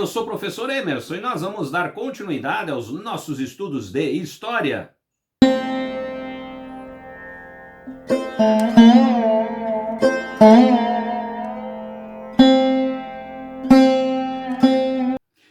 sou o professor Emerson e nós vamos dar continuidade aos nossos estudos de História.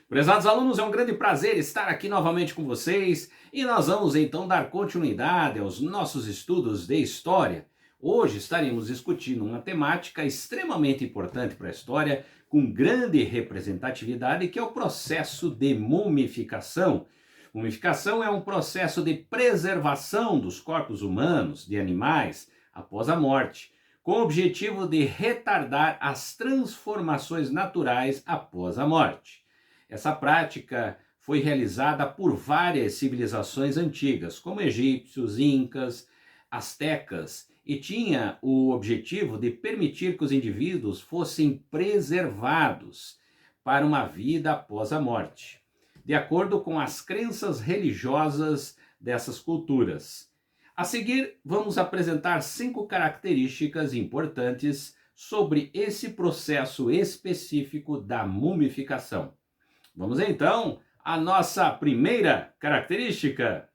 Prezados alunos, é um grande prazer estar aqui novamente com vocês e nós vamos então dar continuidade aos nossos estudos de História. Hoje estaremos discutindo uma temática extremamente importante para a história, com grande representatividade, que é o processo de mumificação. Mumificação é um processo de preservação dos corpos humanos, de animais, após a morte, com o objetivo de retardar as transformações naturais após a morte. Essa prática foi realizada por várias civilizações antigas, como egípcios, incas, astecas, e tinha o objetivo de permitir que os indivíduos fossem preservados para uma vida após a morte, de acordo com as crenças religiosas dessas culturas. A seguir, vamos apresentar 5 características importantes sobre esse processo específico da mumificação. Vamos então à nossa primeira característica.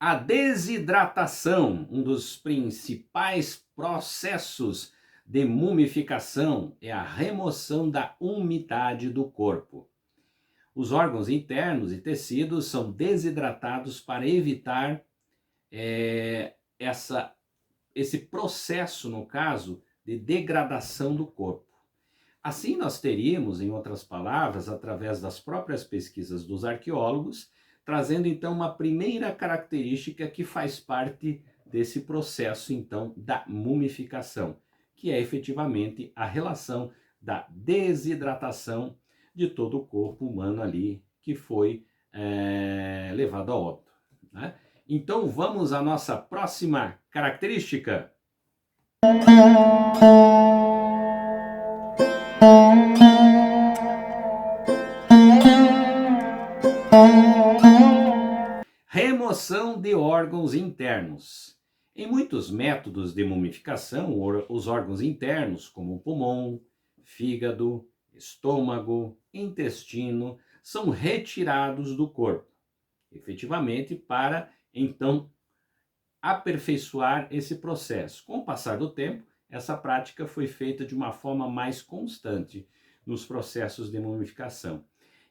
A desidratação, um dos principais processos de mumificação, é a remoção da umidade do corpo. Os órgãos internos e tecidos são desidratados para evitar esse processo, no caso, de degradação do corpo. Assim, nós teríamos, em outras palavras, através das próprias pesquisas dos arqueólogos, trazendo então uma primeira característica que faz parte desse processo então da mumificação, que é efetivamente a relação da desidratação de todo o corpo humano ali que foi levado a óbito, né? Então vamos à nossa próxima característica. Remoção de órgãos internos. Em muitos métodos de mumificação, os órgãos internos, como o pulmão, fígado, estômago, intestino, são retirados do corpo, efetivamente para então aperfeiçoar esse processo. Com o passar do tempo, essa prática foi feita de uma forma mais constante nos processos de mumificação.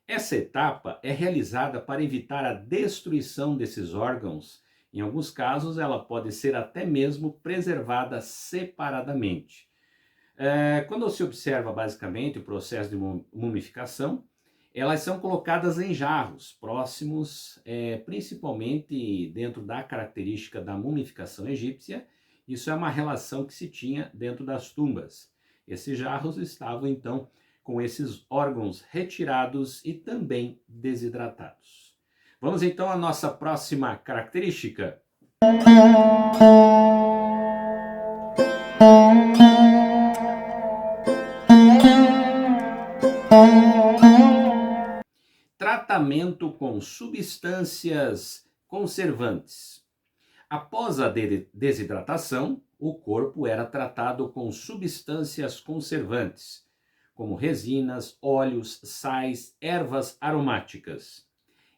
Essa etapa é realizada para evitar a destruição desses órgãos. Em alguns casos, ela pode ser até mesmo preservada separadamente. Quando se observa basicamente o processo de mumificação, elas são colocadas em jarros próximos, principalmente dentro da característica da mumificação egípcia. Isso é uma relação que se tinha dentro das tumbas. Esses jarros estavam então com esses órgãos retirados e também desidratados. Vamos então à nossa próxima característica. Tratamento com substâncias conservantes. Após a desidratação, o corpo era tratado com substâncias conservantes, como resinas, óleos, sais, ervas aromáticas.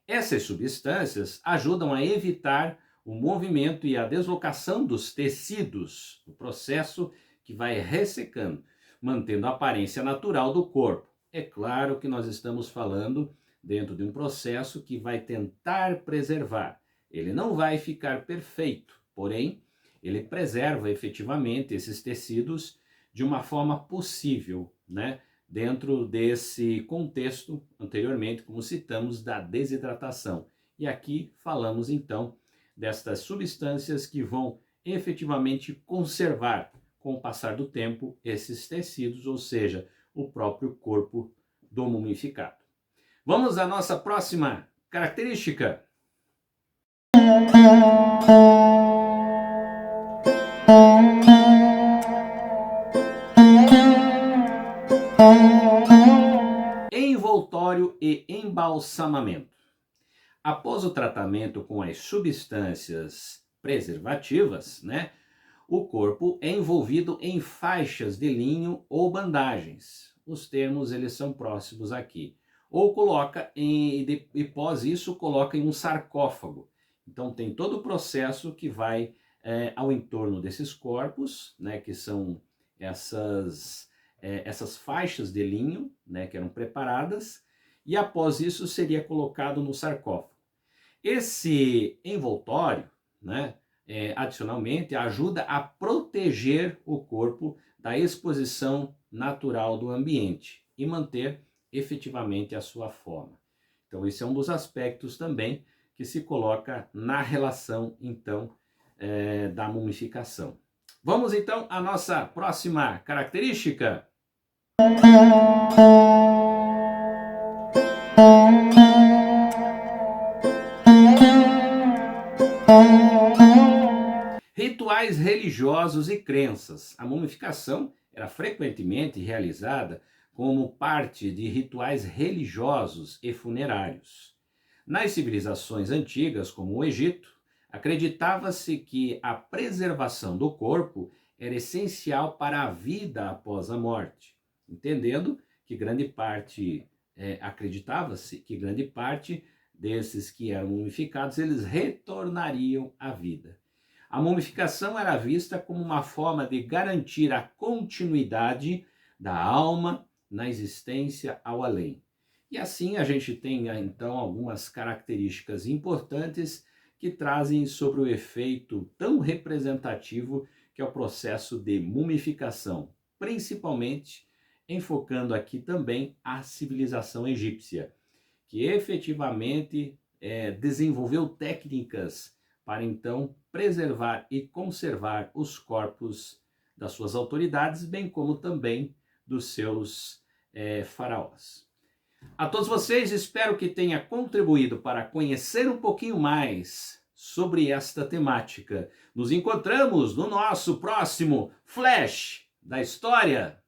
Essas substâncias ajudam a evitar o movimento e a deslocação dos tecidos, o processo que vai ressecando, mantendo a aparência natural do corpo. É claro que nós estamos falando dentro de um processo que vai tentar preservar. Ele não vai ficar perfeito, porém, ele preserva efetivamente esses tecidos de uma forma possível, né? Dentro desse contexto, anteriormente, como citamos, da desidratação. E aqui falamos, então, destas substâncias que vão efetivamente conservar, com o passar do tempo, esses tecidos, ou seja, o próprio corpo do mumificado. Vamos à nossa próxima característica. Envoltório e embalsamamento. Após o tratamento com as substâncias preservativas, né, o corpo é envolvido em faixas de linho ou bandagens. Os termos eles são próximos aqui. Ou coloca e após isso coloca em um sarcófago. Então tem todo o processo que vai ao entorno desses corpos, né, que são essas faixas de linho, né, que eram preparadas, e após isso seria colocado no sarcófago. Esse envoltório, né, adicionalmente, ajuda a proteger o corpo da exposição natural do ambiente e manter efetivamente a sua forma. Então, esse é um dos aspectos também que se coloca na relação, então, da mumificação. Vamos, então, à nossa próxima característica. Rituais religiosos e crenças. A mumificação era frequentemente realizada como parte de rituais religiosos e funerários. Nas civilizações antigas, como o Egito, acreditava-se que a preservação do corpo era essencial para a vida após a morte, entendendo que acreditava-se que grande parte desses que eram mumificados, eles retornariam à vida. A mumificação era vista como uma forma de garantir a continuidade da alma na existência ao além. E assim a gente tem então algumas características importantes que trazem sobre o efeito tão representativo que é o processo de mumificação, principalmente enfocando aqui também a civilização egípcia, que efetivamente desenvolveu técnicas para então preservar e conservar os corpos das suas autoridades, bem como também dos seus faraós. A todos vocês, espero que tenha contribuído para conhecer um pouquinho mais sobre esta temática. Nos encontramos no nosso próximo Flash da História.